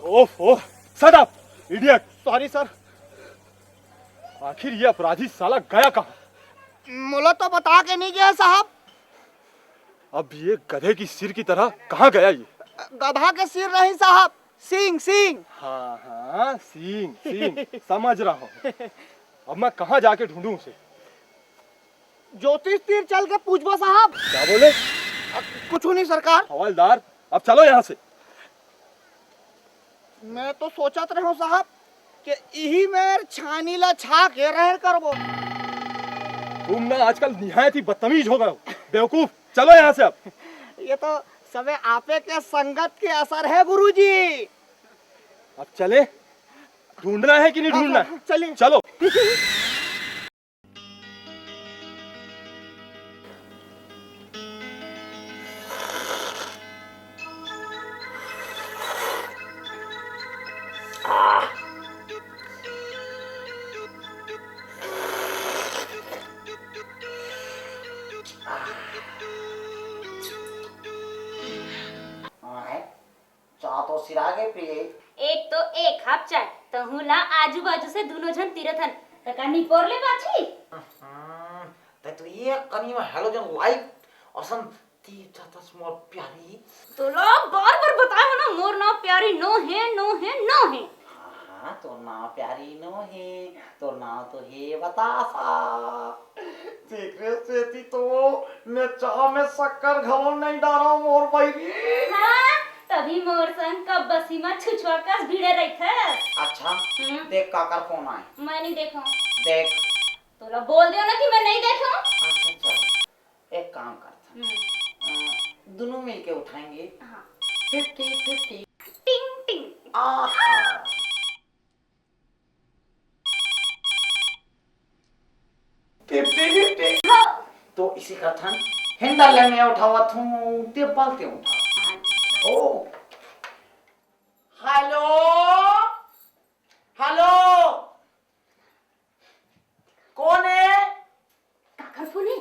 ओह shut up idiot. Sorry sir. आखिर ये अपराधी साला गया कहाँ? मुझे तो बता के नहीं गया साहब। अब ये गधे की सिर की तरह कहाँ गया ये? गधा के सिर नहीं साहब, सींग सींग। हाँ हाँ सींग सींग समझ रहा हूँ। अब मैं कहाँ जाके ढूंढूं उसे? ज्योतिष तीर चल के पूछबो साहब। क्या बोले? कुछ नहीं सरकार। हवलदार अब चलो यहाँ से। मैं तो सोचत रहा साहब कि यही मेर छानी ला छा के रह करबो। तुम ना आजकल निहायत ही बदतमीज हो गए हो बेवकूफ। चलो यहाँ से अब। ये तो सबे आपे के संगत के असर है गुरुजी। अब चले? ढूंढना है कि नहीं ढूंढना? चलिए चलो। चाह तो सिरा गए प्रिय। एक तो एक कप चाय तहुला आजू बाजू से दोनों जन तीरथन तकानी कोरले पाछी तो ये कनिया हेलोजन लाइट औसन ती चाहता मोर प्यारी। तो लोग बार-बार बताओ ना मोर ना प्यारी नो है नो है नो है। हाँ तो ना प्यारी नो है तो ना तो है बतासा। देखरे से ती तो मैं चाह में शक्कर घलो नहीं डाला मोर भाई। हाँ तभी मोर संग कब बसी में छुछुआ का भीड़े रही थे। अच्छा देख काकर फोन आए। मैं नहीं देखा। देख तो लोग बोल दियो ना कि मैं नहीं देखा। अच्छा चल एक काम करते दोनों मिलके उठाएंगे। हाँ 50-50 टिंग टिंग। आहा 50-50 तो इसी का था हिंदा लेने उठावा थू ते पालते उठा। ओ हेलो हेलो कौन है? काकर फोन है?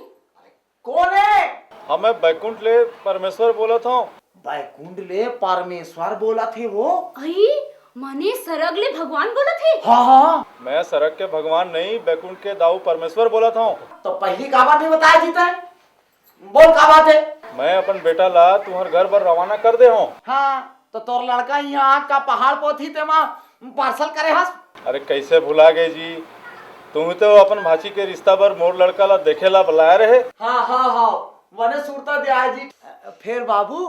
कौन है? हाँ मैं बैकुंठ ले परमेश्वर बोला था। बैकुंठ ले परमेश्वर बोला थे वो। आई माने सरगले भगवान बोला थे। हाँ हाँ मैं सड़क के भगवान नहीं बैकुंठ के दाऊ परमेश्वर बोला था। तो पहली का बात नहीं बताया जीता है। बोल का बात है? मैं अपन बेटा ला तुम्हारे घर पर रवाना कर दे हूँ। हाँ तो तोर लड़का यहाँ का पहाड़ पोथी ते मां पार्सल करे हस। अरे कैसे भुला गए जी? तुम तो अपन भाची के रिश्ता पर मोर लड़का ला देखे ला बुलाया रहे। हाँ हाँ हाँ वने सुरता दिया जी। फिर बाबू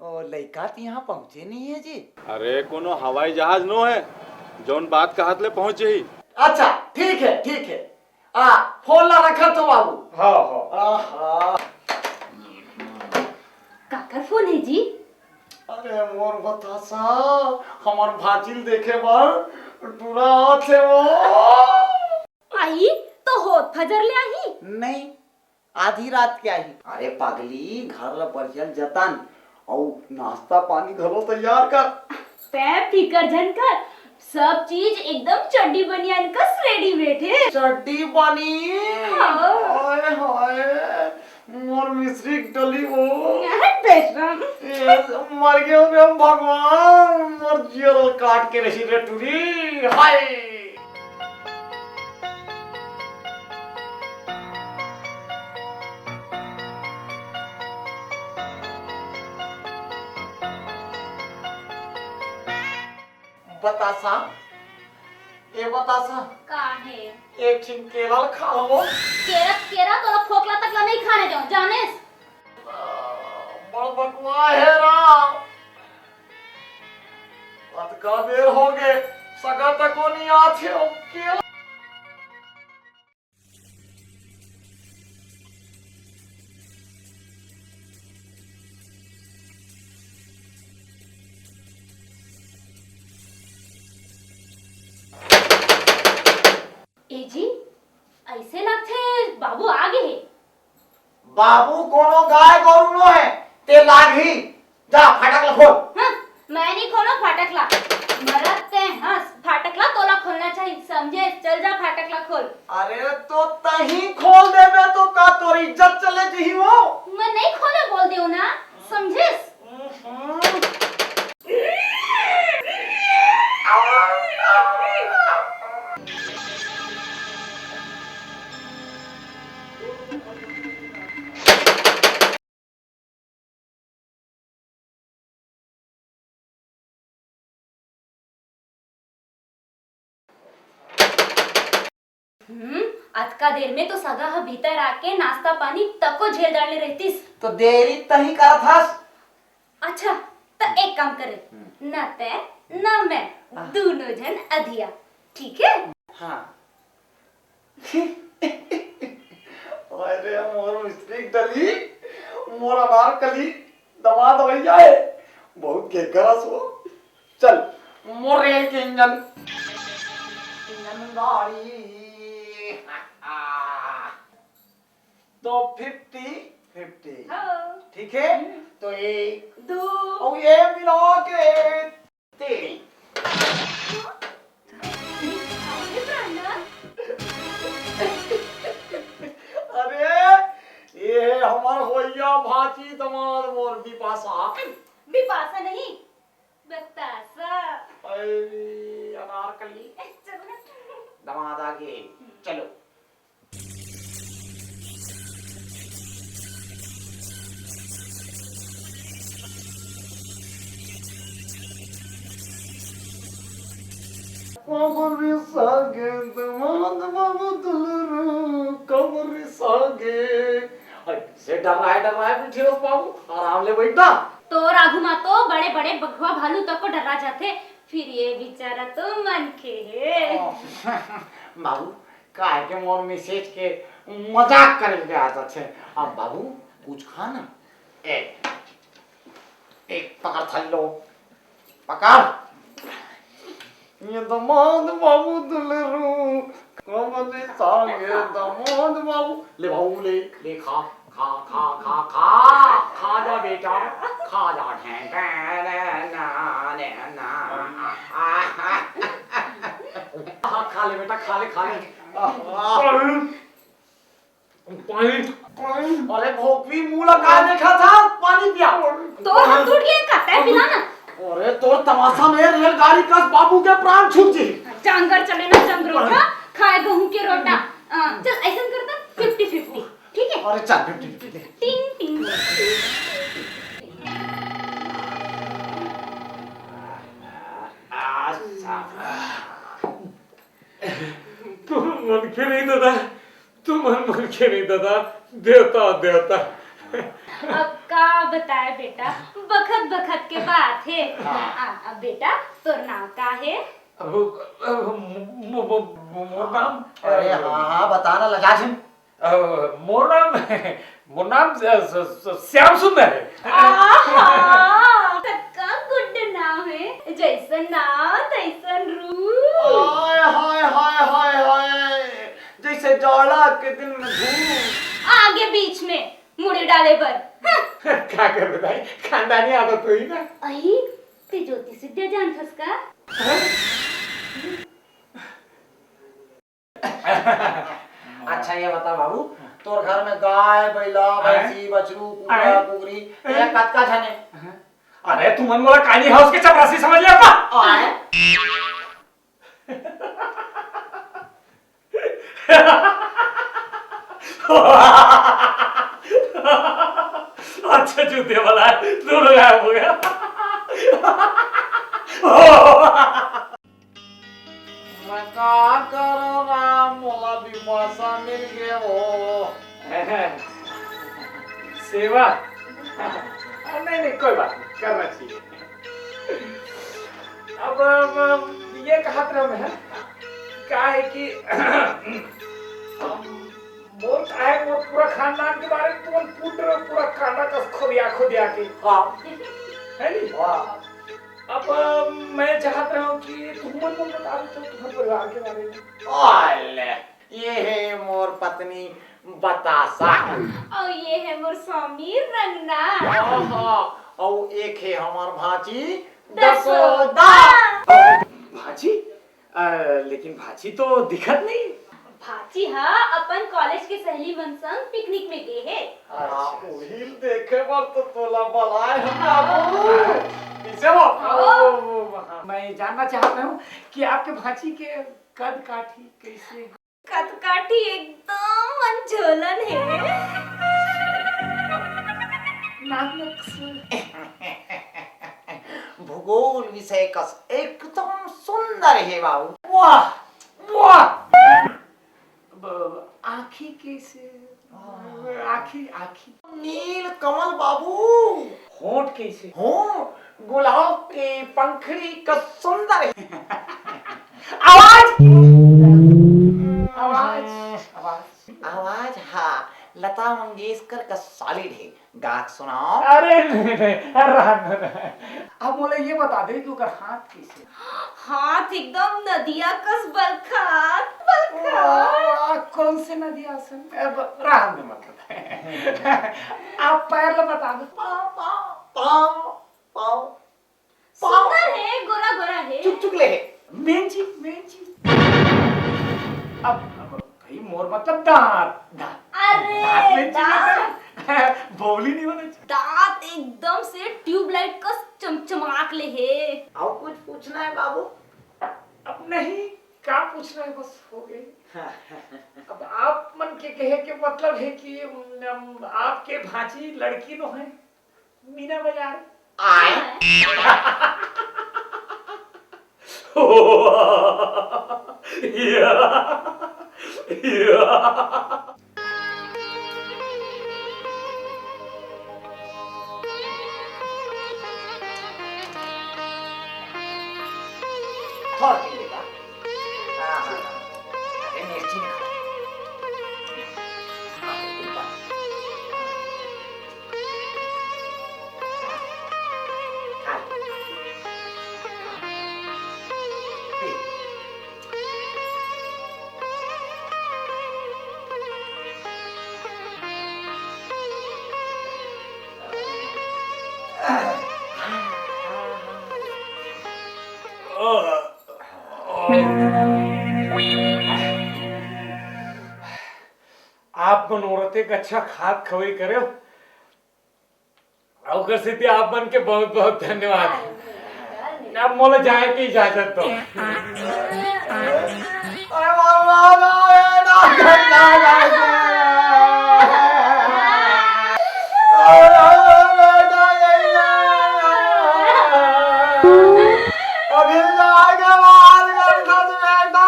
लड़का तो यहाँ पहुँचे नहीं है जी। अरे कोनो हवाई जहाज नो है जौन बात कहत ले पहुँचे ही। अच्छा ठीक है फोन ला रखा तो बाबू। हाँ काकर फोन है जी? अरे मोर बतासा हमार भाजिल देखे बार टूरा थे वो। आई तो होत फजर ले आई। नहीं आधी रात के आई। अरे पागली घर पर जतन और नाश्ता पानी घरो तैयार कर। पैर फिकर जन कर सब चीज एकदम चड्डी बनियान का रेडी बैठे। चड्डी बनी हाँ। हाय हाय मोर मिश्री डली वो बेशरम। मर गए रे भगवान मोर जियल काट के रही रे टूरी। हाय बतासा ये बतासा का है? एक छिन केला खा लो। केरा तो खोखला तक ला नहीं खाने जाऊं जाने। बड़ बकवा है राम। अत का देर हो गए सगा तक नहीं आथे हो केला। ए जी ऐसे लगते बाबू आगे है। बाबू कोनो गाय गोरु नो है ते लागी जा फटक खोल। हाँ मैं नहीं खोलो फाटकला मरते हंस फाटकला तोला खोलना चाहिए समझे। चल जा फाटकला खोल। अरे तो तही खोल देबे तो का तोर इज्जत चले जही वो। मैं नहीं खोले बोल दियो ना समझे। अतका देर में तो सगा ह भीतर आके नाश्ता पानी तको झेल डालने रहतीस। तो देरी तही करा था। अच्छा तो एक काम करे, न ते न मैं, दोनों जन अधिया, ठीक है? हाँ। अरे मोर मिस्त्री डली, मोर अनार कली, दमाद भैया है, बहुत के गरस हो। चल, मोर रेल के इंजन गाड़ी। तो 50-50, ठीक है? तो एक दो और ये मिला के 3। अरे ये हमार होइया भाची दमाद मोर बिपाशा। बिपाशा नहीं, बतासा। अरे अनारकली। दमाद आगे चलो। कबरी सागे दमाद बाबू दुलरू, कबरी सागे। से डर रहा है पीछे उस बाबू, आराम ले बैठा। तो राघु मा तो बड़े बड़े बघवा भालू तक को डरा जाते, फिर ये बेचारा तो मन के है। बाबू काहे के मोर मैसेज के मजाक करे के आता छे। अब बाबू कुछ खा ना। एक पकड़ थल्लो, पकड़। ये दमाद बाबू दुलरू, कबरी सागे दमाद बाबू। ले बाबू ले खा खा खा खा खा खा जा बेटा, खा जा। खा ले बेटा, खा ले। अरे भोकवी मुंह लगा देखा था, पानी पिया। तो हम टूट गए का तय पिला ना। अरे तो तमाशा में रेलगाड़ी का बाबू के प्राण छूट जी। चांगर चले ना चंग रोटा, खाए गेहूं के रोटा। चल ऐसा करता 50-50, ठीक है? अरे चल 50-50। टिंग टिंग। तुम मन के नहीं दादा, तुम मन के नहीं दादा, देवता। अब का बताए बेटा, बखत के बात है। अब बेटा तोर नाम का है? मोर नाम, अरे हाँ बताना लगा जिन। मोर नाम श्याम सुंदर है। का गुड नाम है, जैसन नाम तैसन रूप। हाय जैसे जाड़ा के दिन में धूप। आगे बीच में मुड़ी डाले पर। क्या कर बताई, खानदानी आदत हुई ना। आई ते ज्योति सिद्धिया जान फसका। अच्छा ये बता बाबू, तोर घर में गाय बैला भैंसी बछरू कुकरा कुकरी ये कतका छने? अरे तू मन मोला कानी हाउस के चपरासी समझ लिया पा। आए अच्छा जूते वाला दोनों गायब हो गया। मैं का करो राम, मोला बिपाशा मिल गया वो। सेवा नहीं कोई बात नहीं, करना चाहिए। अब ये कहा तरह में है क्या है कि मोर पूरा खानदान के बारे में तुम पूरा खाना का खुदिया के है नी। अब मैं चाहत रहा हूँ कि तुम बता दो तुम्हारे परिवार के बारे में। ये है मोर पत्नी बतासा, और ये है मोर स्वामी रंगना। और एक है हमार भाची दसोदा। भाजी लेकिन भाजी तो दिखत नहीं। भाची हा अपन कॉलेज के सहेली मन संग पिकनिक में गए है। हिल देखे बार तो तोला बलाए हम पीछे वो। मैं जानना चाहता हूँ कि आपके भाजी के कद काठी कैसे? कदकाठी एकदम मंझोलन है। से कस एकदम सुंदर है बाबू। वाह वाह आखी कैसे आखी आखी नील कमल बाबू। होंठ कैसे हो गुलाब के पंखड़ी का सुंदर है। आवाज आवाज आवाज आवाज हाँ लता मंगेशकर का सॉलिड है। गा के सुनाओ। अरे नहीं अब बोले ये बता दे कि ओकर हाथ कैसे हाथ एकदम नदिया कस बलखात बलखात। कौन से नदी आसन राम में मतलब आप पैर लो बता दो पाँव पाँव पाँव पाँव सुंदर है, गोरा गोरा है। चुक चुक ले है। मेंची अब भाई मोर मतलब दांत दांत अरे में दांत बोली नहीं होना चाहिए। दांत एकदम से ट्यूबलाइट का चमचमाक ले है। और कुछ पूछना है बाबू? अब नहीं क्या पूछना है बस हो गई। अब आप मन के कहे के मतलब है कि आपके भांजी लड़की नो है मीना बाजार आए थोड़ा पी लेगा। अरे मिर्ची नहीं खा पी। आप मन औरत एक अच्छा खाद खवई करे हो अवकर सिद्धि आप मन के बहुत बहुत धन्यवाद। अब मोला जाए की इजाजत दो। अरे बाबा अभी जाके बाल कर खत बेटा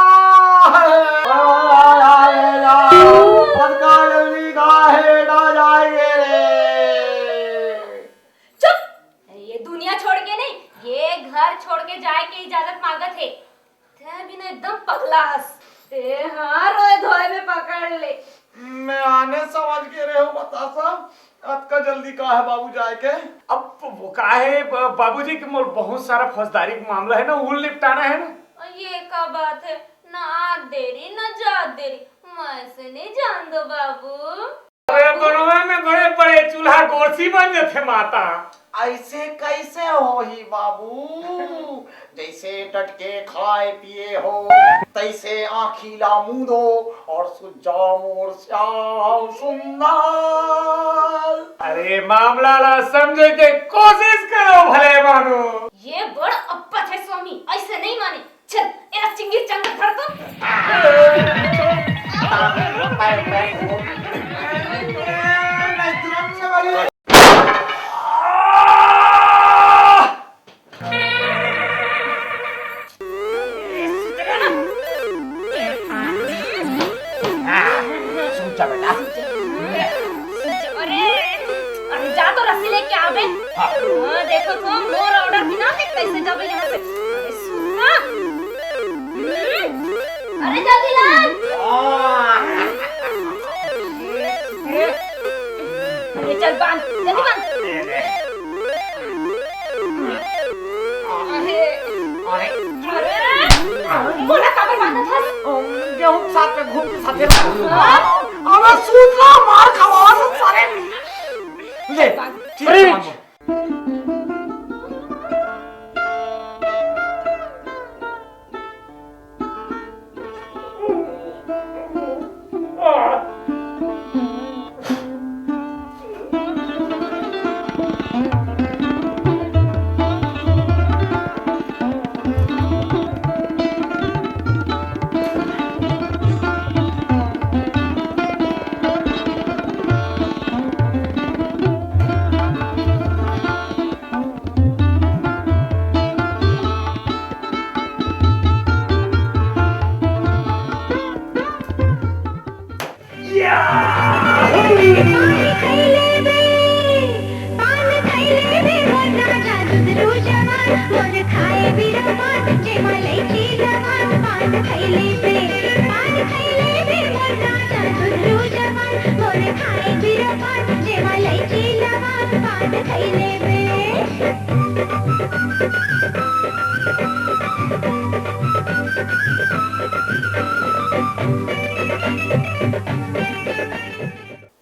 पक्का जल्दी काहे ना जाएंगे रे। चुप, ये दुनिया छोड़ के नहीं, ये घर छोड़ के जाए के इजाजत मांगत है। ते बिना एकदम पगलास ते हाँ रोए धोए में पकड़ ले। मैं आने समझ के रहे हो बता साहब अतका जल्दी का है बाबू जाए के? अब वो का है बाबूजी के मोर बहुत सारा फौजदारी का मामला है ना वो निपटाना है ना। ये का बात है, ना आत देरी ना जात देरी, मैं से नहीं जान दो बाबू। अरे बनवा में बड़े बड़े चूल्हा गोरसी बन जाते माता। ऐसे कैसे हो ही बाबू? जैसे टटके खाए पिए हो तैसे आखिला मूंदो और सुजा मोर श्याम सुंदर। अरे मामला ला समझे के कोशिश करो भले मानो। ये बड़ अप्पत है स्वामी, ऐसे नहीं माने। चल एरा चिंगी चंगा धर तो। अरे जा तो रस्सी लेके आ बे। हाँ, देखो तो मोर ऑर्डर बिना देख कैसे जाबे यहाँ से। अरे सुना, अरे जल्दी ला। अरे चल बांध, जल्दी बांध। अरे बोला काबर बांधा था? गेहूं साथ में घूम के साथे अबे सूतला मार खवा सब सारे ले ठीक है मांगो।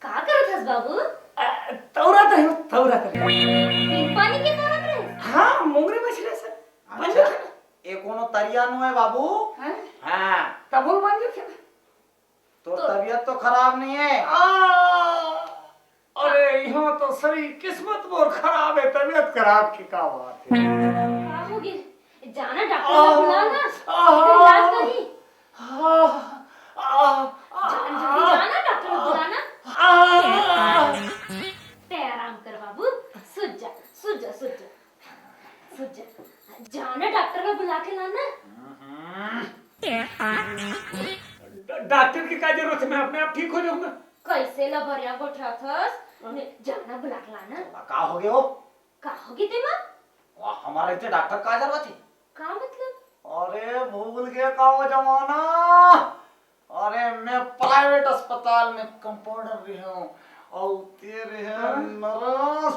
का करत हस बाबू? तवरात आहे तवरात आहे. पाणी के तोरत रे? हा मोंगरे बसले सर. अच्छा ये कोनो तरियानो है बाबू? हाँ तबोल मांगे थे. तो तबीयत तो खराब नहीं है? अरे यहाँ तो सही किस्मत बहुत खराब है. तबीयत खराब की क्या बात है. का हो गए? जाना डॉक्टर को बुला ना. इलाज करी. जल्दी जाना डॉक्टर को बुलाना. ते आराम कर बाबू. सुज जा. जाना डॉक्टर को बुला के लाना. डॉक्टर की क्या जरूरत है. मैं अपने आप ठीक हो जाऊंगा. कैसे लभरिया गोठा थस? जाना बुला के लाना. का हो गया हो? का होगी ते मां? वाह हमारे इतने डॉक्टर का जरूरत है? का मतलब? अरे भूल गया का वो जमाना. अरे मैं प्राइवेट अस्पताल में कंपाउंडर भी हूँ और तेरे है नर्स.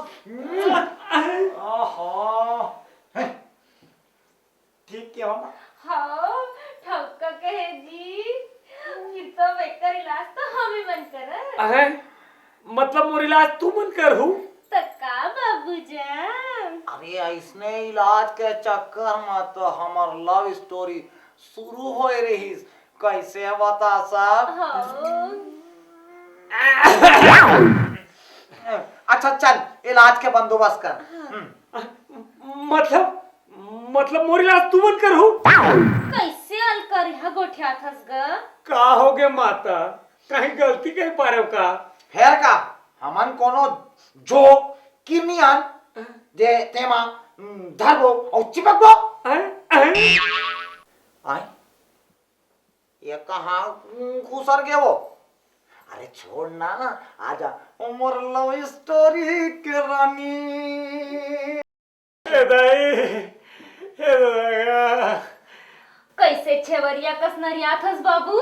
आहा ठीक क्या हो? हाँ ठक्का कहे जी. फिर तो बेकार इलाज तो हम ही मन कर. अरे मतलब मोर इलाज तू मन कर हूँ. तक्का बाबूजान. अरे इसने इलाज के चक्कर में तो हमार लव स्टोरी शुरू हो रही. कैसे बता सब? अच्छा चल इलाज के बंदोबस्त कर. मतलब मोर इलाज तू मन कर हूँ. कैसे अल कर यहाँ गोठ्या थस ग? का हो गए माता. कहीं गलती कहीं पारे का. फेर का हमन कोनो जो किनियन दे तेमा धरबो और चिपकबो. आय ये कहाँ घुसर गए वो. अरे छोड़ना ना आजा उमर लव स्टोरी के रानी. कैसे छेवरिया कस नरिया थस बाबू?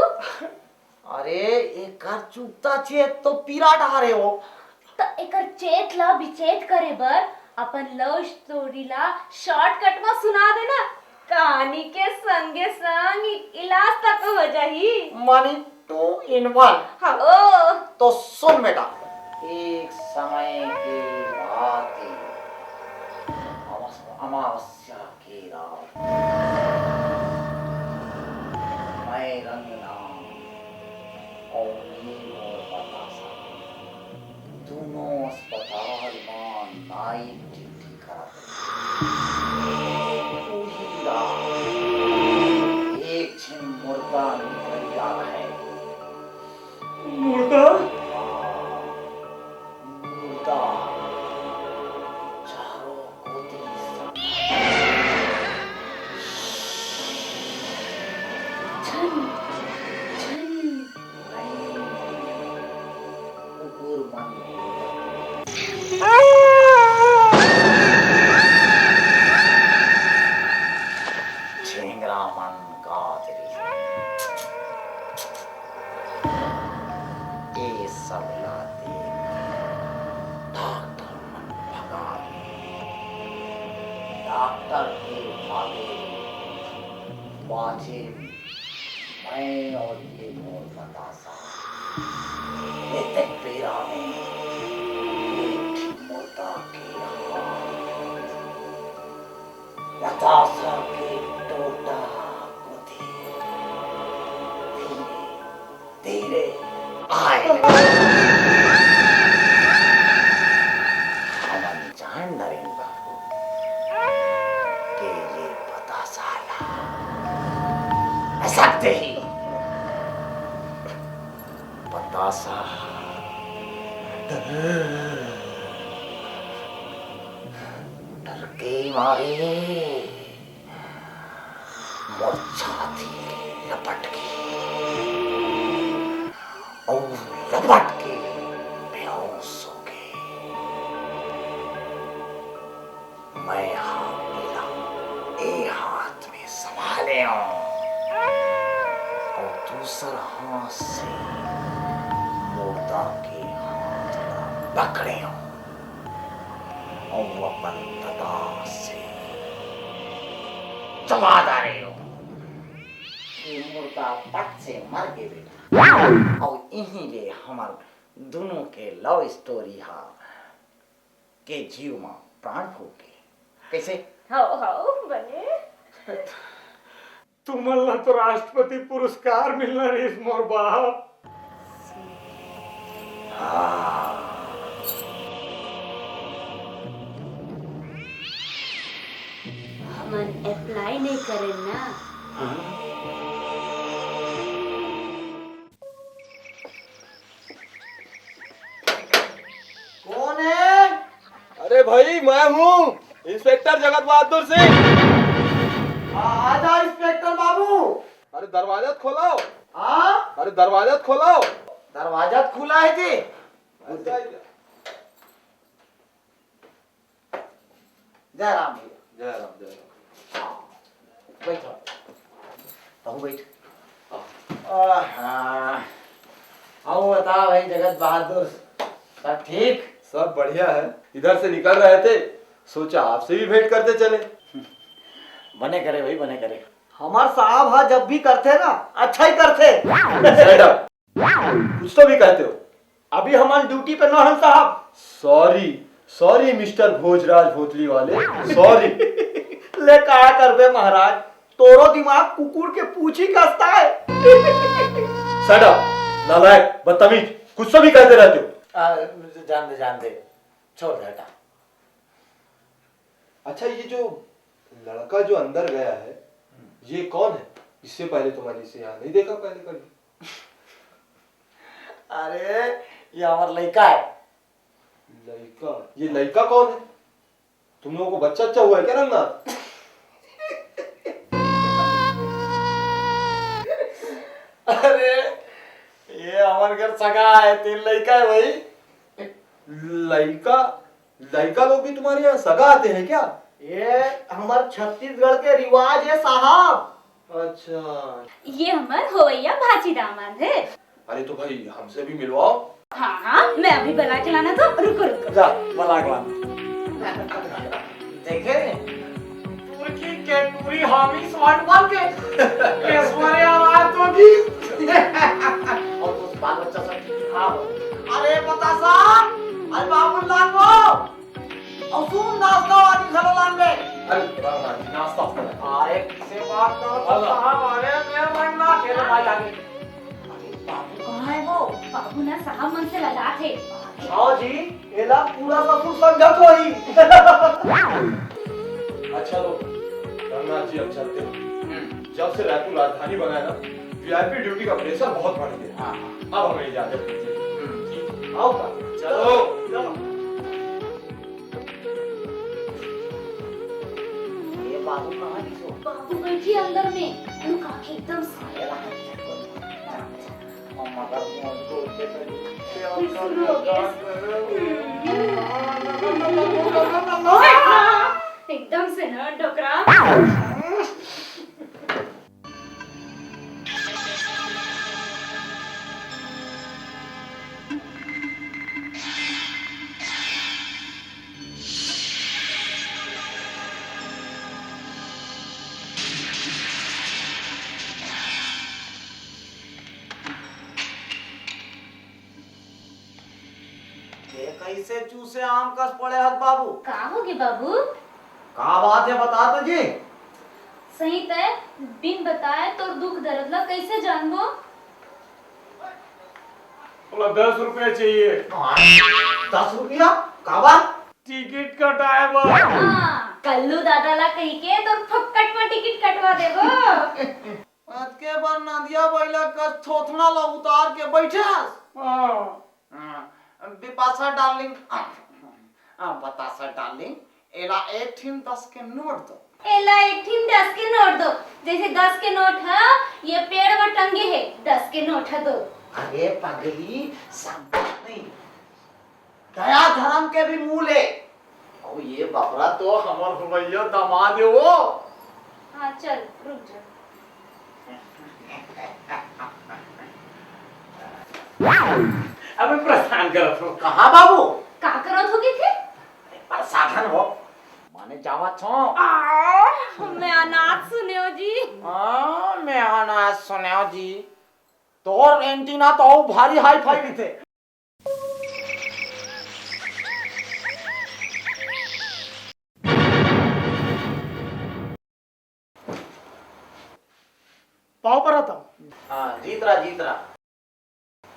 अरे एक कार चुकता छे तो पीरा ढारे हो. त एकर चेत ला विचेत करे बर अपन लव स्टोरी ला शॉर्टकट में सुना देना. कहानी के संगे संग इलाज तक हो जाही. Money 2 in 1. हाँ तो सुन बेटा. एक समय की बात थी. अमावस्या की रात. मैं रंगना और नील और बतासा दोनों अस्पताल में नाइट ड्यूटी कराते. एक छिन मुर्दा निकल जाता है. मुर्दा चारों कोती कुकुर मन झिंगरा मन गाजरी. ये सब लाते डॉक्टर मन भगा. डॉक्टर के भागे बाजे मैं और ये मोर बतासा. ये पेरा में एक मुर्दा के हाथ बतासा के टोटा कुदी धीरे आए. हमन जान नरेन बाबू के ये बतासा सकते ही बतासा डर के मारे मोर छाती लपट गई और लपट पकड़े हो और अपन तदा से चबा रहे हो। ये मुर्गा पट से मर गए बेटा और यहीं ले हमार दोनों के लव स्टोरी हा के जीव में प्राण फूके कैसे हाउ बने तुम्हाला तो राष्ट्रपति पुरस्कार मिलणार आहे मोर बाप। हमन अप्लाई नहीं करें ना। कौन है? अरे भाई मैं हूँ इंस्पेक्टर जगत बहादुर सिंह। आजा इंस्पेक्टर बाबू। अरे दरवाजा खोलो। हाँ अरे दरवाजा खोलो। दरवाजा खुला है जी। जय राम भैया। जय राम जय राम। बैठो तो बैठ। आओ बता भाई जगत बहादुर सब ठीक? सब बढ़िया है। इधर से निकल रहे थे, सोचा आपसे भी भेंट करते चले। बने करे भाई बने करे। हमार साहब हा जब भी करते ना अच्छा ही करते। कुछ तो भी कहते हो। अभी हमारे ड्यूटी पे ना हम साहब। सॉरी सॉरी मिस्टर भोजराज भोतली वाले, सॉरी। ले कहा करबे महाराज, तोरो दिमाग कुकुर के पूछी कसता है। शट अप नालायक बदतमीज, कुछ तो भी कहते रहते हो। जान दे छोड़ दे हटा। अच्छा ये जो लड़का जो अंदर गया है ये कौन है? इससे पहले तुम्हारी से यहाँ नहीं देखा पहले कभी। अरे ये हमारा लड़का है। लड़का? ये लड़का कौन है? तुम लोगों को बच्चा अच्छा हुआ है क्या रंगनाथ? अरे ये हमारे घर सगा है, तेरे लड़का है भाई। लड़का? लड़का लोग भी तुम्हारे यहाँ सगा आते हैं क्या? ये हमारे छत्तीसगढ़ के रिवाज है साहब। अच्छा। ये हमार होवैया भाजी दामाद है। अरे तो भाई हमसे भी मिलवाओ। हाँ मैं अभी बुला के लाना तो रुको रुको। जा बला देखे तुर्की के पूरी हामी स्वाट बन के ऐश्वर्य आवाज होगी। और तो बाल बच्चा सब ठीक हाँ। अरे बता साहब अरे बाबू लान वो और सुन नाश्ता वाली खलो लान में। अरे बाबा नाश्ता करो। अरे किसे बात करो साहब। अरे मैं बनना तेरे भाई आगे। बाबू कहाँ है वो? बाबू ना साहब मन से लगा थे। आओ जी एला पूरा ससुर समझत होई। अच्छा तो रंगनाथ जी अब चलते हैं। जब से रायपुर राजधानी बना है ना वीआईपी ड्यूटी का प्रेशर बहुत बढ़ गया। अब हमें इजाजत दीजिए। आओ का चलो चलो। ये बाबू कहाँ दिसो? बाबू बैठी अंदर में। रुक आके एकदम से। मगर मुझको शुरू हो गया। एकदम से ना डोकरा। कैसे चूसे आम कस पड़े हद बाबू? का हो गए बाबू? का बात है बता तो जी। सही तय बिन बताए तो दुख दर्द ला कैसे जानबो? बोला 10 रुपए चाहिए। 10 रुपया? का बात? टिकट कटाए बा। हाँ कल्लू दादा ला कही के तो फक्कट में टिकट कटवा देबो। आज के बाद नदिया बैला कस थोथना ला उतार के बैठे। हाँ बिपाशा डार्लिंग बतासा डार्लिंग एला 10 के नोट दो। एला 10 के नोट दो। जैसे 10 के नोट है ये पेड़ में टंगे है 10 के नोट है दो। अरे पगली सब नहीं दया धर्म के भी मूल है। और ये बकरा तो हमर भैया दामाद है वो। हाँ चल रुक जा। अब प्रस्थान करत हो। कहाँ बाबू? जावा छो मैं अनाथ सुनियो जी। मैं आना सुनियो जी तोर एंटीना तो भारी हाई फाई भी थे। पाव पर आता हूँ। हाँ जीतरा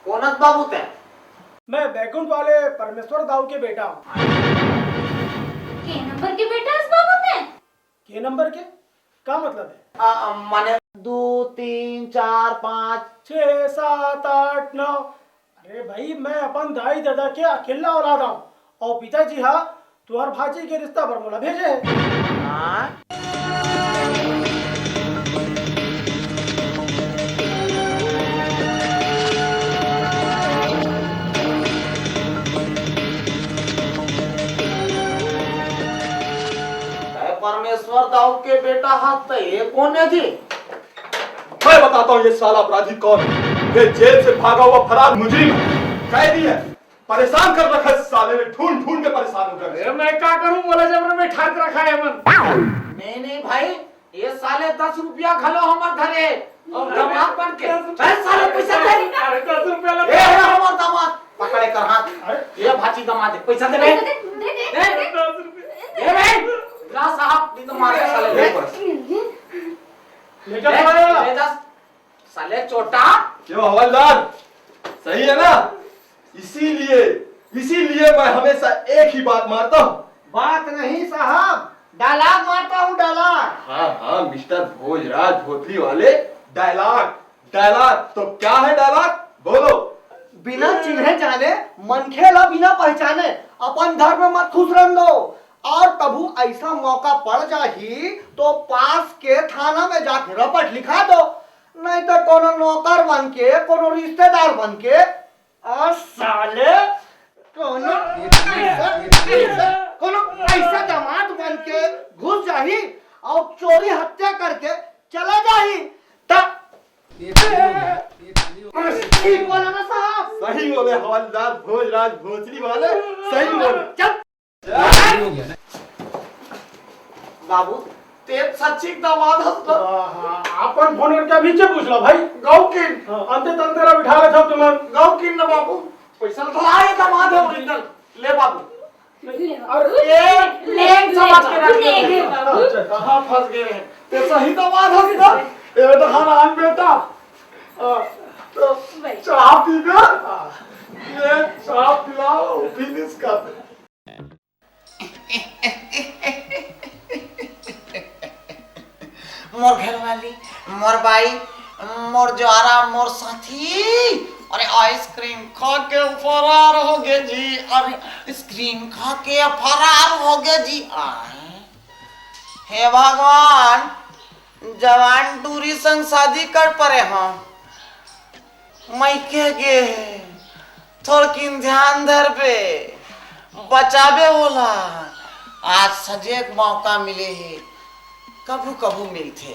कोनस बाबू थे? मैं बैकुंठ वाले परमेश्वर दाऊ के बेटा हूँ। के नंबर के बेटा इस बाबू ने? के नंबर के क्या मतलब है? माने 2 3 4 5 6 7 8 9। अरे भाई मैं अपन दाई दादा के अकेला औलाद हूँ और पिताजी हाँ तुहार भाजी के रिश्ता पर मोला भेजे है। हाँ? परमेश्वर दाऊ के बेटा हाथ तो ये कौन है जी? मैं बताता हूँ ये साला अपराधी कौन है। ये जेल से भागा हुआ फरार मुजरिम कैदी है। परेशान कर रखा है साले ने, ढूंढ ढूंढ के परेशान हो गया। मैं क्या करूं, बोला जब में ठाक रखा है मन। नहीं भाई ये साले 10 रुपया खलो हमर घरे और दामाद बन के साले पैसा दे। अरे 10 रुपया लगा। ए हमर दामाद पकड़े कर हाथ। ये भाची दामाद है, पैसा दे बे। दे 10 रुपया। ए बे ना साहब दी तो मारे साले ले ले जा ले 10 साले छोटा। क्यों हवलदार सही है ना? इसीलिए मैं हमेशा एक ही बात मारता हूँ। बात नहीं साहब डायलॉग मारता हूँ डायलॉग। हाँ मिस्टर भोजराज भोसली वाले डायलॉग तो क्या है डायलॉग बोलो। बिना चिन्हे जाने मनखेला बिना पहचाने अपन धर्म में मत खुश रह दो और कभू ऐसा मौका पड़ जाही तो पास के थाना में जाके रपट लिखा दो, नहीं तो कोनो नौकर बन के कोनो रिश्तेदार बन के और साले कोनो ऐसा दामाद बन के घुस जाही और चोरी हत्या करके चला जाही तब ठीक बोला ना साहब? सही बोले हवलदार भोजराज भोसली वाले सही बोले। चल बाबू ते सच्ची दामाद हस तो अपन फोन करके पीछे पूछ लो भाई। गाँव की अंते तंतेरा बिठा रहे थे तुम। गाँव की ना बाबू पैसा तो आए दामाद है ओरिजिनल ले बाबू। अरे ले समझ के रख ले ले। बाबू। कहाँ फंस गए हैं? ते सही दामाद हस ना ये तो हराम बेटा। तो चाय पीना ये चाय पिलाओ फिनिश कर दे। मोर घरवाली मोर भाई मोर ज्वारा मोर साथी अरे आइसक्रीम खा के फरार हो गए जी। अरे आइसक्रीम खा के फरार हो गए जी। हे भगवान जवान दूरी संग शादी कर परे हाँ मैं के गे थोड़किन ध्यान धर पे बचावे होला। आज सजे मौका मिले है कभू कभू मिलते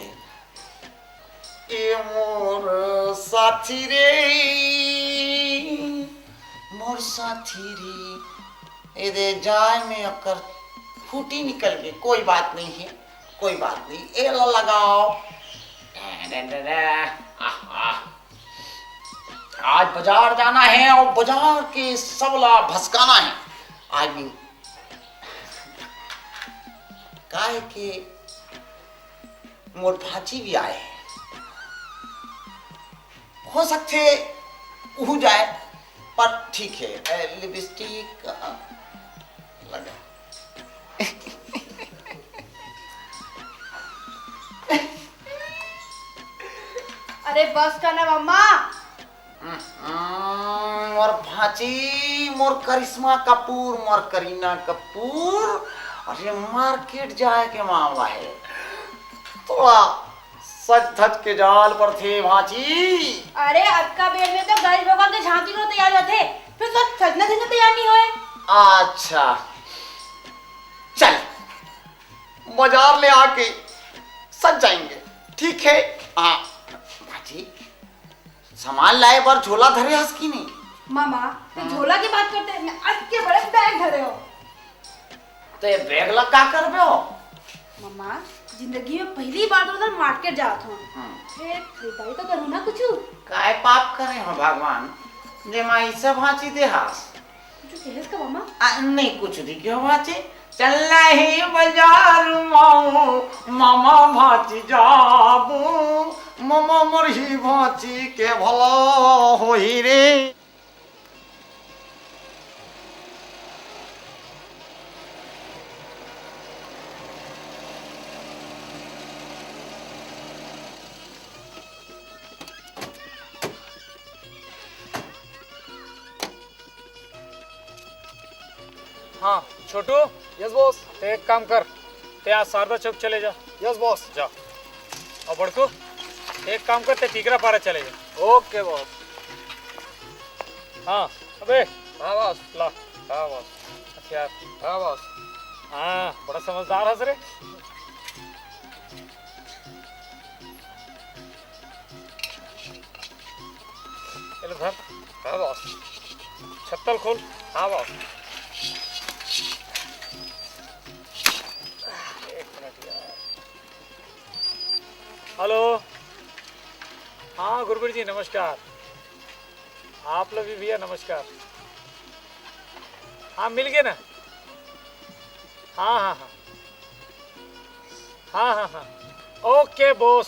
ए मोर साथी रे मोर साथी रे ए दे जाए में अकर फूटी निकल गई। कोई बात नहीं है कोई बात नहीं ए लो लगाओ। आज बाजार जाना है और बाजार के सबला भसकाना है। आई मीन काहे के मोर भाची भी आए हैं, हो सकते हो जाए पर ठीक है लिपस्टिक लगा। अरे बस का ना मम्मा। मोर भाची मोर करिश्मा कपूर मोर करीना कपूर अरे मार्केट जाए के मामला है थोड़ा सच धज के जाल पर थे भाची। अरे अक्का बेर में तो गैस भगवान के झांकी को तैयार होते फिर तो सजना दिन तैयार नहीं होए। अच्छा चल बाजार ले आके सज जाएंगे ठीक है। हाँ भाजी सामान लाए पर झोला धरे हंस की नहीं। मामा तो झोला की बात करते हैं, मैं आज के बड़े बैग धरे हो। तो ये बैग लगा कर बे हो मम्मा जिंदगी में पहली बार उधर मार्केट जात हूँ फिर खरीदारी तो करूँ ना कुछ काय पाप करे हो भगवान जे माई सब भाची दे हास कुछ कहेस का मम्मा नहीं कुछ दी क्यों भाची चल ही बाजार माऊ मामा भाची जाबू मामा मरही भाची के भला होई रे। हाँ छोटू। Yes boss. एक काम कर ते आज शारदा चौक चले जा। Yes boss. जा और बड़कू एक काम कर ते टीकरा पारा चले जा। Okay boss. हाँ अबे हाँ बॉस ला। हाँ बॉस हथियार। हाँ बॉस। हाँ बड़ा समझदार हंस रे। चलो धर। हाँ बॉस। छत्तल खोल। हाँ बॉस। हेलो। हाँ गुरबीर जी नमस्कार। आप लोग भी भैया नमस्कार। हाँ मिल गए ना। हाँ हाँ हाँ हाँ हाँ हाँ ओके बॉस।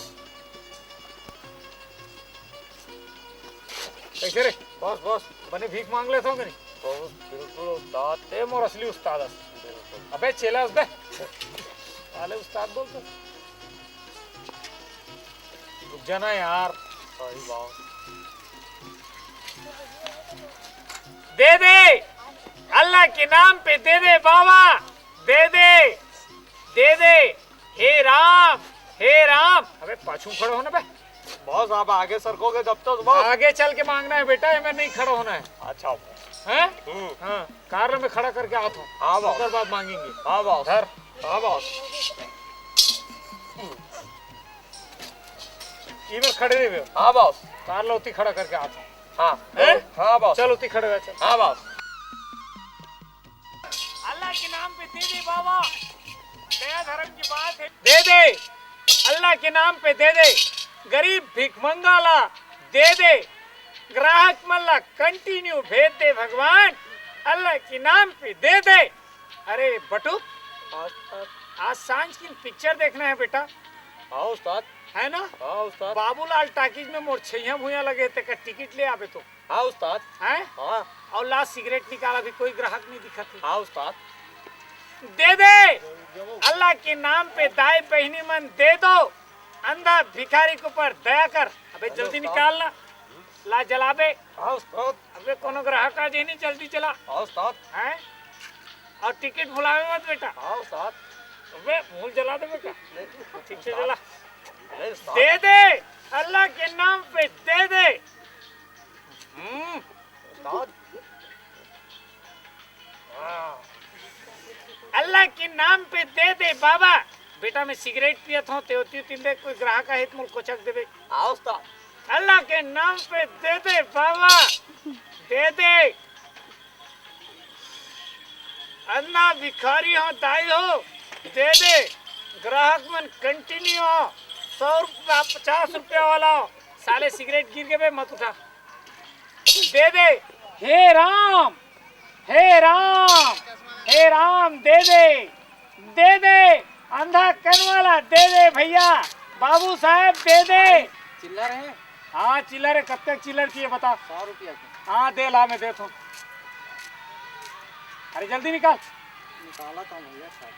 कैसे रे बॉस? बॉस बने भीख मांग लेता हूँ नहीं बॉस? बिल्कुल उस्ताद ते मोर असली उस्ताद है। अबे चेला उस बे साले उस्ताद बोल तो रुक जाना यार। सही बात। दे दे अल्लाह के नाम पे दे दे बाबा दे दे दे दे। हे राम हे राम। अबे पाछू खड़े होना बे बॉस आप आगे सरकोगे जब तक बॉस। आगे चल के मांगना है बेटा ये में नहीं खड़ा होना है। अच्छा हैं? हाँ कार में खड़ा करके आता हूँ। हाँ बॉस। उसके बाद मांगेंगे। हाँ बॉस। धर। हाँ बॉस। इधर खड़े रहे। हाँ बॉस। कार लो उती खड़ा करके आता हूँ। हाँ हाँ बॉस। चल उती खड़े रह चल। हाँ बॉस। अल्लाह के नाम पे दे दे बाबा दया धर्म की बात है। दे दे अल्लाह के नाम पे दे दे। गरीब भिखमंगाला दे दे। ग्राहक मल्ला कंटिन्यू भेज दे भगवान अल्लाह के नाम पे दे दे। अरे बटू आज सांझ की पिक्चर देखना है बेटा। हाँ उस्ताद। है ना? हाँ उस्ताद। बाबूलाल टाकीज में मोर छैया भूया लगे थे का टिकट ले आवे तो। हाँ उस्ताद। हैं? हाँ। और लास्ट सिगरेट निकाला भी कोई ग्राहक नहीं दिखा थी। हाँ उस्ताद। दे दे अल्लाह के नाम पे दाई बहनी मन दे दो। अंधा भिखारी के ऊपर दया कर। अबे जल्दी निकालना ला जलाबे। हाँ उस्ताद। अबे कोनो ग्राहक आ जाए नहीं जल्दी चला। हाँ उस्ताद। हैं? और टिकट भुलावे मत बेटा। हाँ उस्ताद। अबे मूल जला दे बेटा ठीक से जला। नहीं उस्ताद। दे दे अल्लाह के नाम पे दे दे। उस्ताद। अल्लाह के नाम पे दे दे बाबा। बेटा मैं सिगरेट पियत हूँ तेवती तिंदे कोई ग्राहक है तो मुझे कोचक देबे। हाँ उस्ताद। अल्लाह के नाम पे दे दे बाबा दे दे। अन्ना भिखारी हो दाई हो दे दे। ग्राहक मन कंटिन्यू हो 100 रुपया 50 रुपया वाला हो। साले सिगरेट गिर गए मत उठा। दे दे। हे राम हे राम हे राम दे दे अंधा कन वाला दे दे भैया। बाबू साहब दे दे। चिल्लर है? हाँ चिल्लर है। कब तक चिल्लर चाहिए बता? 100 रुपया की। हाँ दे ला मैं देता हूँ। अरे जल्दी निकाल। निकाला था भैया साहब।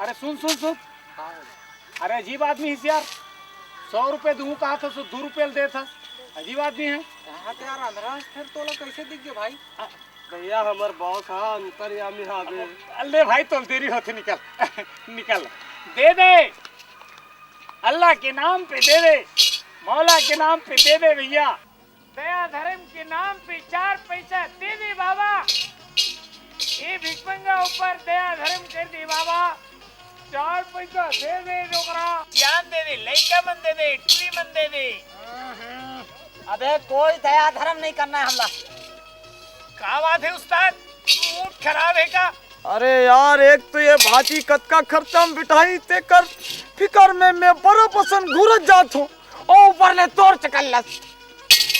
अरे सुन सुन सुन। अरे अजीब आदमी है यार। 100 रुपए दूँ कहा था 2 रुपये दे था। अजीब आदमी है। कहाँ ते यार अंधरा फिर तोला कैसे दिख गए भाई? भैया हमार बॉस हाँ अंतर्यामी हावे। अल्ले भाई तो देरी होती निकल निकल। दे दे अल्लाह के नाम पे दे दे। मौला के नाम पे दे दे भैया। दया धर्म के नाम पे 4 पैसा दे दे बाबा। ये भिखमंगा ऊपर दया धर्म कर दे बाबा। 4 पैसा दे दे डोकरा। ज्ञान दे दे लइका मन दे दे ट्री मन दे दे। अबे कोई दया धर्म नहीं करना है हमला। क्या बात है उस्ताद? मूड खराब है का? अरे यार एक तो ये भाजी कत का खर्चा में बिठाई ते कर फिकर में मैं बड़ा पसंद घूरत जात हूँ ओ ऊपर ले तोर चकल्लस।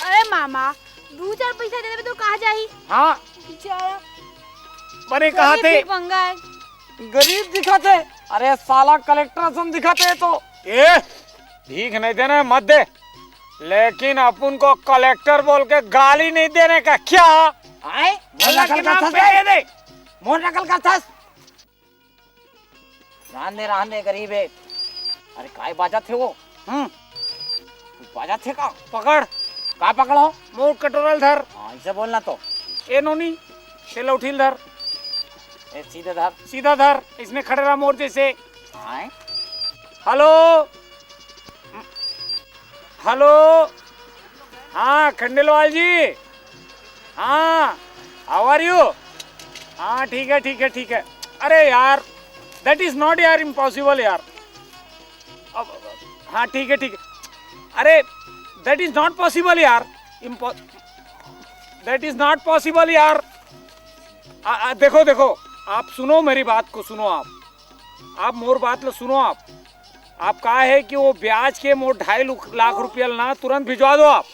अरे मामा 2-4 पैसा दे दे तो कहाँ जाही? हाँ बेचारा बने कहा थे पंगा है। गरीब दिखाते। अरे साला कलेक्टर सम दिखाते तो ए भीख नहीं देना मत दे, लेकिन अपन को कलेक्टर बोल के गाली नहीं देने का क्या? आए नकल का थस दे मोर नकल का थस रहने गरीब है। अरे काय बाजा थे वो बाजा थे का पकड़ का पकड़ो मोर कटोरल धर। हाँ इसे बोलना तो ए नोनी शेला उठील धर ए सीधा धर इसमें खड़े रहा मोर जैसे। हेलो हेलो हाँ खंडेलवाल जी हाँ हाउ आर यू? हाँ ठीक है। अरे यार दैट इज नॉट यार इम्पॉसिबल यार। हाँ ठीक है अरे दैट इज नॉट पॉसिबल यार दैट इज नॉट पॉसिबल यार। देखो आप सुनो मेरी बात को सुनो आप मोर बात लो सुनो आप कहा है कि वो ब्याज के मोर 2.5 लाख रुपया ना तुरंत भिजवा दो आप।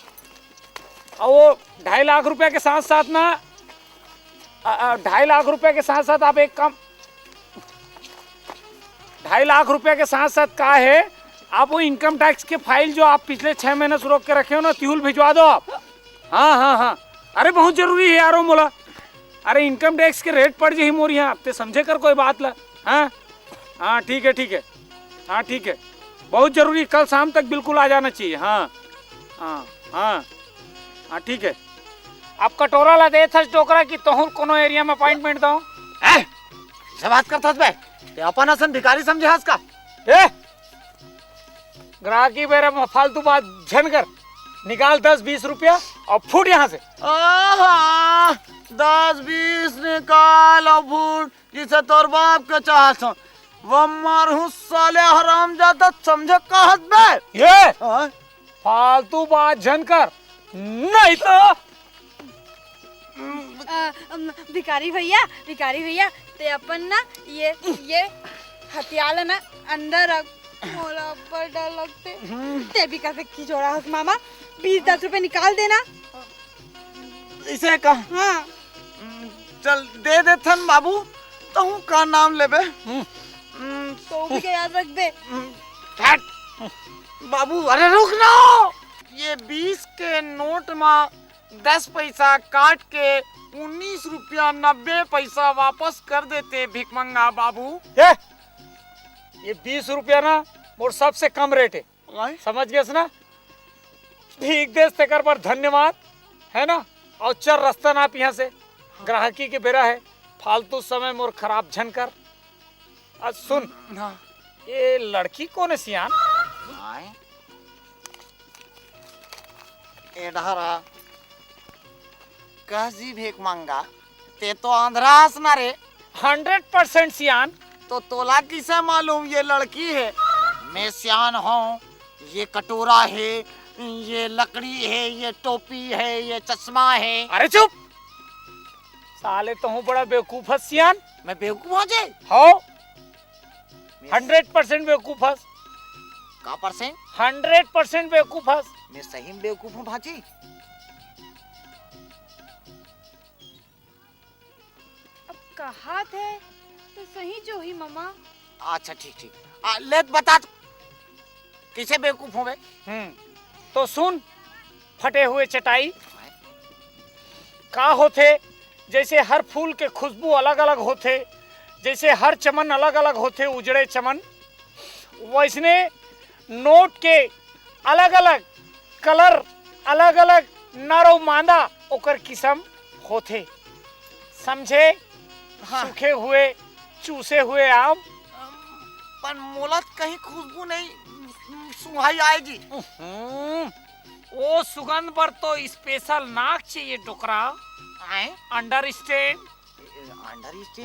और वो 2.5 लाख रुपया के साथ साथ ना 2.5 लाख रुपया के साथ साथ आप एक काम 2.5 लाख रुपया के साथ साथ कहा है आप वो इनकम टैक्स के फाइल जो आप पिछले 6 महीने से रोक के रखे हो ना त्यूल भिजवा दो आप। हाँ अरे बहुत जरूरी है यारो मोला। अरे इनकम टैक्स के रेट पड़ जाही मोर यहाँ आप समझे कर कोई बात ला। हाँ ठीक है बहुत जरूरी कल शाम तक बिल्कुल आ जाना चाहिए। हाँ ठीक है आप कटोरा ला दे थस टोकरा की तोहर कोनो एरिया में अपॉइंटमेंट दो। सब बात करता बे ते अपन असन भिखारी समझे हस का ए ग्राहकी बेरे में फालतू बात झन कर निकाल 10-20 रुपया और फूट यहाँ से। 10-20 निकाल और फूट जिसे तोर बाप के चाहत वो मारू साले हराम जादा समझे कहत बे ये फालतू बात झन कर नहीं तो भिखारी भैया ते अपन ना ये हथियार ना अंदर रख मोला ऊपर डर लगते ते भी कैसे खिचोड़ा हस मामा 20-10 रुपए निकाल देना इसे का। हाँ चल दे थन बाबू तो का नाम लेबे तो भी याद रख दे बाबू। अरे रुक ना ये 20 के नोट में 10 पैसा काट के 19 रुपया 90 पैसा वापस कर देते भिखमंगा बाबू। ये 20 रुपया ना मोर सबसे कम रेट है समझ गए ना। भीख देश तेकर पर धन्यवाद है ना और चल रास्ता ना यहाँ से ग्राहकी के बेरा है फालतू समय मोर खराब झन कर। आज सुन ये लड़की कौन है सियान? कहजी भीख मांगा ते तो आंध्रास ना रे 100% सियान। तो तोला किसे मालूम ये लड़की है? मैं सियान हूँ ये कटोरा है ये लकड़ी है ये टोपी है ये चश्मा है। अरे चुप साले तो हूँ बड़ा बेवकूफ है सियान। मैं बेवकूफ हो जाए हो 100% बेवकूफ है। का परसेंट? 100% बेवकूफ है। मैं सही में बेवकूफ हूँ भाजी। अब कहा थे तो सही जो ही मामा। अच्छा ठीक ले बता किसे बेवकूफ हो बे? तो सुन फटे हुए चटाई का होते जैसे हर फूल के खुशबू अलग अलग होते जैसे हर चमन अलग अलग होते उजड़े चमन वैसने नोट के अलग अलग कलर अलग अलग नारो मांदा ओकर किस्म होते समझे। सूखे हुए चूसे हुए आम पर मोलत कहीं खुशबू नहीं सुहाई आएगी। वो सुगंध पर तो स्पेशल नाक चाहिए टोकरा। अंडर स्टैंड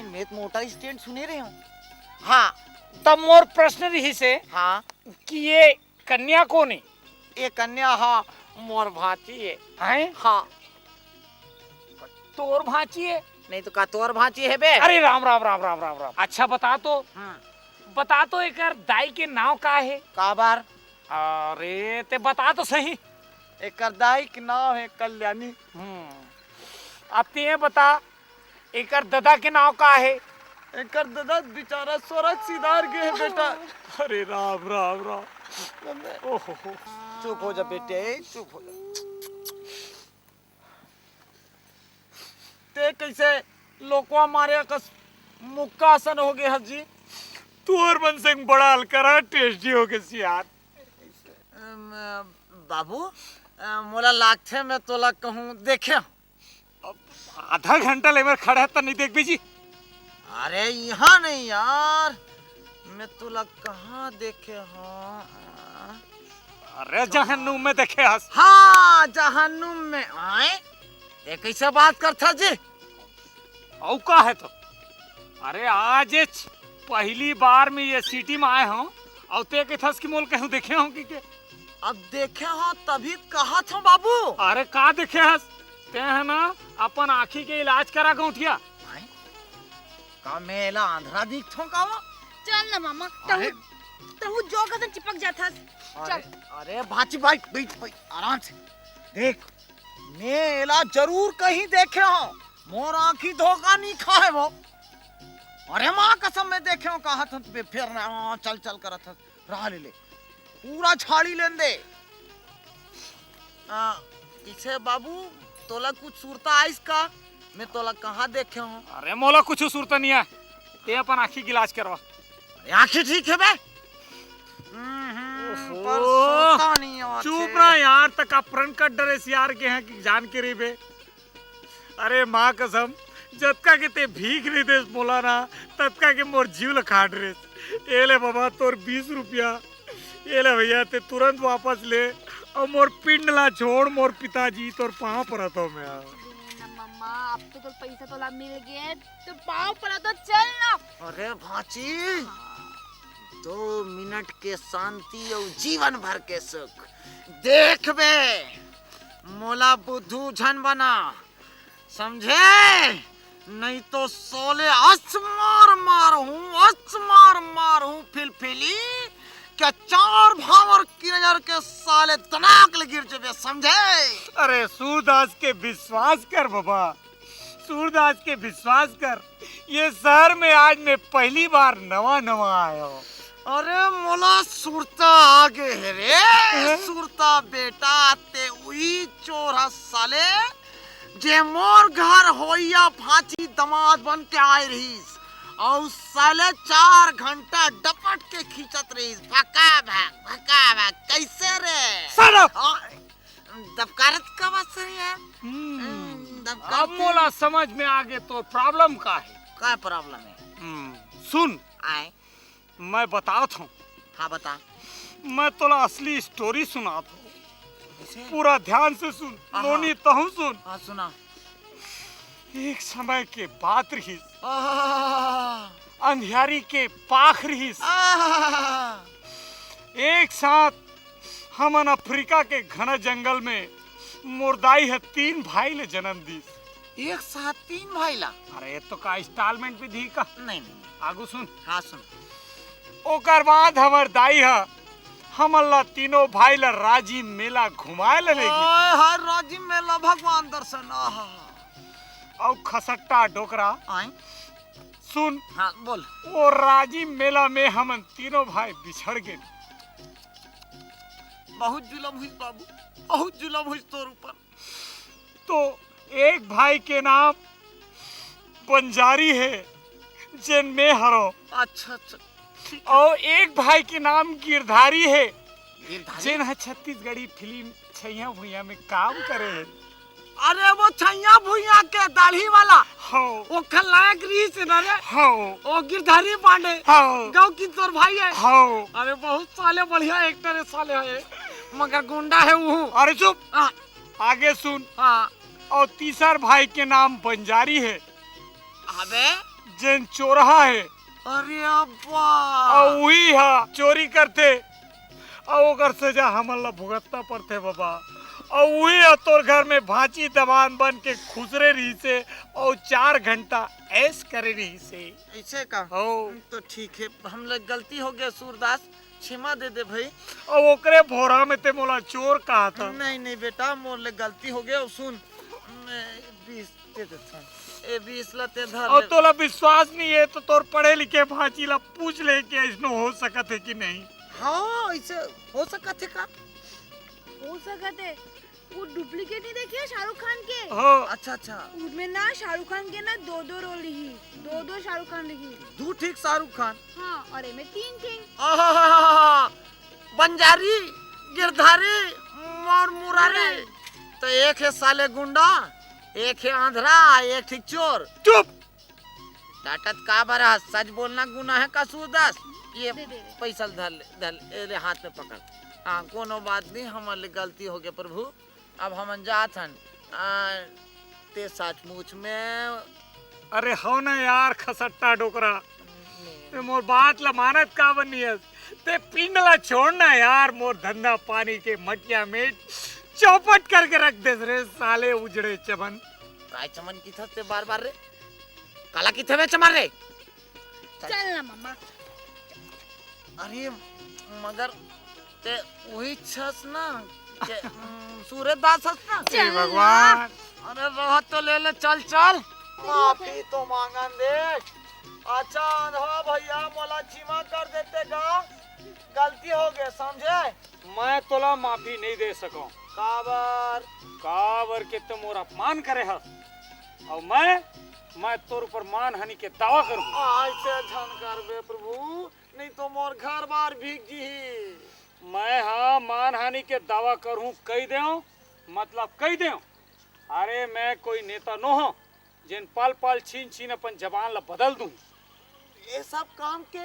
में मोटर स्टैंड सुने रहे हो। हाँ तब मोर प्रश्न रही से हाँ कि ये कन्या कौन है? ये कन्या हाँ मोर भाती है। हैं? हाँ तोर भाची है नहीं तो का तोर भांची है बे। अरे राम राम राम राम राम राम। अच्छा बता तो एक दाई के नाव का है का बार? अरे ते बता तो सही। एक दाई के नाम है कल्याणी। अब ते बता एक दादा के नाव का है। एक दादा बेचारा स्वर्ग सिधार गए बेटा। अरे राम राम राम। ओहो चुप हो जा बेटे, चुप हो जा। ते कैसे लोकवा मारे कस मुक्का आसन हो गए हजी। तोर मन से बड़ा हलकरा टेस्टी हो गए सियार। बाबू मोला लागथे मैं तोला कहूँ देखे। आधा घंटा लेकर खड़ा है तो नहीं देख बीजी। अरे यहाँ नहीं यार, मैं तोला कहाँ देखे हाँ। अरे जहन्नुम में देखे हस। हाँ जहन्नुम में आए। ये कैसे बात करता जी? औ का है तो? अरे आज पहली बार में ये सिटी में आए हूँ और ते के थस की मोल कहूँ देखे हूँ कि के? अब देखे हो तभी कहा था बाबू। अरे का देखे हस? ते है ना अपन आँखी के इलाज करा गौठिया। का मेला आंध्रा दिखतो का वो? चल ना मामा, तहु जो कदम चिपक जाता। चल। अरे भाची भाई बैठ भाई आराम से देख। मेला जरूर कहीं देखे हो, मोर आँखी धोखा नहीं खाए वो। अरे माँ कसम में देखे हो कहा था फिर ना चल चल करत था रहा ले पूरा छाड़ी लेन दे। किसे बाबू तोला कुछ सूरता आइस का? मैं तोला कहाँ देखे हूँ? अरे मोला कुछ सूरत नहीं है। ते अपन आँखी की इलाज करवा। आँखें ठीक है बे? पर सोता नहीं है। चुप ना यार, तक अपरन कर डरे यार के हैं कि जान के रे बे। अरे माँ कसम जतका के ते भीख नहीं दे बोला ना ततका के मोर जीव लखाट रे। ए ले बाबा तोर 20 रुपया। ये ले भैया ते तुरंत वापस ले और मोर पिंड ला छोड़। मोर पिताजी तोर पाँव पड़ा तो मैं। मम्मा अब तो पैसा तोला मिल गए तो पाँव पड़ा तो चल ना। अरे भाची 2 मिनट के शांति और जीवन भर के सुख देख बे। मोला बुद्धू झन बना समझे? नहीं तो सोले मार मार हूँ फिलफिली क्या 4 भावर की नजर के साले तनाक ले गिर जबे समझे? अरे सूरदास के विश्वास कर बाबा, सूरदास के विश्वास कर। ये शहर में आज मैं पहली बार नवा आया हूँ। अरे मोला सुरता आगे है रे। सुरता बेटा ते वही चोर साले जे मोर घर होइया फांची दमाद बन के आए रहीस और साले 4 घंटा डपट के खींचत रहीस। भका भाग कैसे रे? दबकारत का बात है। अब मोला समझ में आगे तो प्रॉब्लम का है। क्या प्रॉब्लम है? सुन आए मैं बताता हूँ। हाँ बता। मैं तोला असली स्टोरी सुनाता हूँ, पूरा ध्यान से सुन। लोनी तहु सुन। हाँ सुना। एक समय के बात रहीस, अंधियारी के पाख रहीस। एक साथ हमन अफ्रीका के घना जंगल में मुर्दाई है 3 भाई ले जन्म दीस। एक साथ 3 भाई ला? अरे तो का इंस्टॉलमेंट भी दी का? नहीं आगू सुन। हाँ सुन। ओकर बाद हमर दाई है हमन ला 3 भाई ला राजी मेला घुमाए ले लेगी। हर राजी मेला भगवान दर्शन। और खसट्टा डोकरा। आए सुन। हाँ बोल। वो राजी मेला में हमन 3 भाई बिछड़ गए। बहुत जुलम हुई बाबू, बहुत जुलम हुई तोर ऊपर। तो एक भाई के नाम बंजारी है जिन में हरो। अच्छा और एक भाई के नाम गिरधारी है जिन है छत्तीसगढ़ी फिल्म छैया भुइया में काम करे है। अरे वो छैया भुइया के दाढ़ी वाला? हाँ। वो खलनायक रीस ना रे? हाँ। वो गिरधारी पांडे? हाँ। गाँव की तोर भाई है? हाँ। अरे बहुत साले बढ़िया एक्टर है साले है, मगर गुंडा है वो। अरे चुप। आगे सुन। हाँ। और तीसरा भाई के नाम बंजारी है। अबे जिन चोरहा है। अरे अब्बा। और वही है चोरी करते और ओकर सजा हमन ला भुगतना पड़ते बाबा। और वही तोर घर में भांची दबान बन के खुसरे रही से और 4 घंटा ऐस करे रही से। ऐसे का हो तो ठीक है, हम लोग गलती हो गया सूरदास, क्षमा दे दे भाई। और ओकरे भोरा में ते मोला चोर कहा था। नहीं नहीं बेटा, मोर ले गलती हो गया। सुन 20 दे देता, ए 20 लते धर और ले। तोला विश्वास नहीं है तो तोर पढ़े लिखे भांची ला पूछ ले कि ऐसनो हो सकत है कि नहीं। हाँ ऐसे हो सकत है का? हो सकत है। वो डुप्लीकेट नहीं देखिए शाहरुख खान के? हो अच्छा अच्छा, उसमें ना शाहरुख खान के ना 2 रोल लिखी, 2 शाहरुख खान लिखी। तू ठीक शाहरुख खान। हाँ, और इनमें 3 आहा, बंजारी, गिरधारी और मुरारी। तो एक है साले गुंडा, एक है आंधरा, एक ठीक चोर। चुप। डाटत का बरा, सच बोलना गुनाह है का सूरदास? ये दे दे। पैसा धर ले हाथ में पकड़। हाँ कोनो बात नहीं, हमारे गलती हो गया प्रभु। अब हम जात हन ते सचमुच में। अरे हो ना यार खसट्टा डोकरा, ते मोर बात ला मानत का बनियस। ते पिंड ला छोड़ना यार, मोर धंधा पानी के मटिया में चौपट करके रख दे रे साले उजड़े चमन। काय चमन की था ते बार बार रे? काला की थे वे चमन रे? चल ना मामा। अरे मगर ते वही छस ना के सूर्यदास हस ना। हे भगवान। अरे रह तो ले ले, चल चल। माफी तो मांगन दे। अच्छा हो भैया, मोला क्षमा कर देते का? गलती हो गए समझे? मैं तोला माफी नहीं दे सको। काबर के तुम मोर अपमान करे हस और मैं तोर ऊपर मान हानि के दावा करूं। ऐसे झन करबे प्रभु, नहीं तो मोर घर बार भीग जी। मैं हाँ मान हानि के दावा करूं, कही दे मतलब कही दे। अरे मैं कोई नेता न हो जिन पल पल छीन छीन अपन जबान ला बदल दूं। ये सब काम के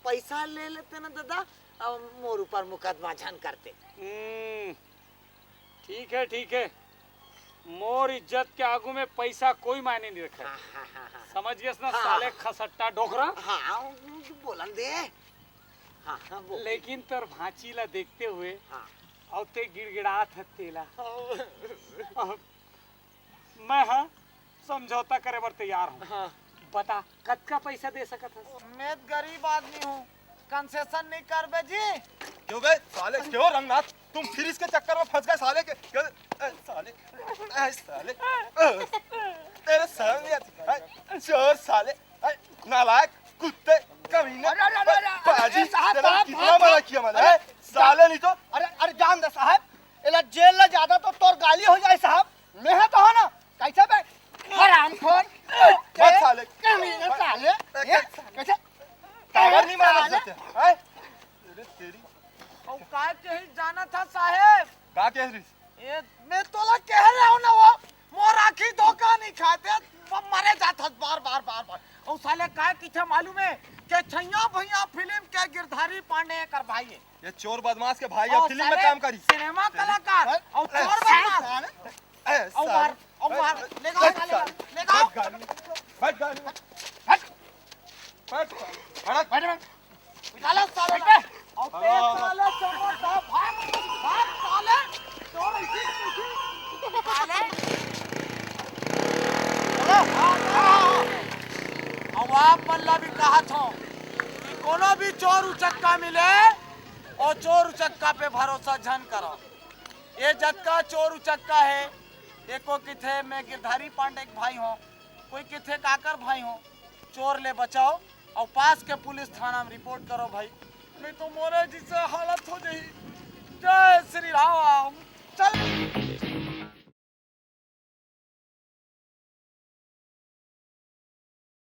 पैसा ले लेते ना दादा, अब मोर ऊपर मुकदमा झन करते। ठीक है, मोर इज्जत के आगू में पैसा कोई मायने नहीं रखा। समझ गए ना साले खसट्टा डोकरा। हाँ बोलन दे। हाँ बोल। लेकिन तर भांची ला देखते हुए हाँ और ते गिड़गिड़ात है तेला। मैं हाँ समझौता करे बर तैयार हूँ। हाँ। बता कद का पैसा दे सकत है? मैं गरीब आदमी हूँ, कंसेशन नहीं करबे जी। क्यों बे साले, क्यों रंगनाथ, तुम फिर इसके चक्कर में फंस गए साले के? क्यों साले तेरे सर नहीं आती चोर साले, नालायक कुत्ते कमीने बाजी। कितना बड़ा किया मैंने साले, नहीं तो अरे जान दे साहब, इला जेल ला ज्यादा तो तोर गाली हो जाए साहब। मैं है तो है ना, कैसे बे हराम खोर मत साले कमीने साले, ये कैसे टावर नहीं मार सकते हैं? तेरी और का कहीं जाना था साहेब? का कह रही? ये मैं तोला कह रहा हूँ ना, वो मोर आखी धोखा नहीं खाते, मरे जाता बार बार बार बार। और साले का किथे मालूम है कि छैया भैया फिल्म के गिरधारी पांडे कर भाई है। ये चोर बदमाश के भाई अब फिल्म में काम करी। सिनेमा कलाकार और चोर बदमाश। और बाहर ले गाओ ले गाओ। बैठ गाड़ी में बैठ निकालो साले का। और पे साले चोर साहब भाग साले चोर इसी साले। अब आप मल्ला भी कहा था कि कोनो भी चोर उचक्का मिले और चोर उचक्का पे भरोसा झन करो। ये जत्का चोर उचक्का है, एको किथे मैं गिरधारी पांडे के भाई हूँ, कोई किथे काकर भाई हूँ। चोर ले बचाओ और पास के पुलिस थाना में रिपोर्ट करो भाई, नहीं तो मोरे जिससे हालत हो जाए। जय श्री राम।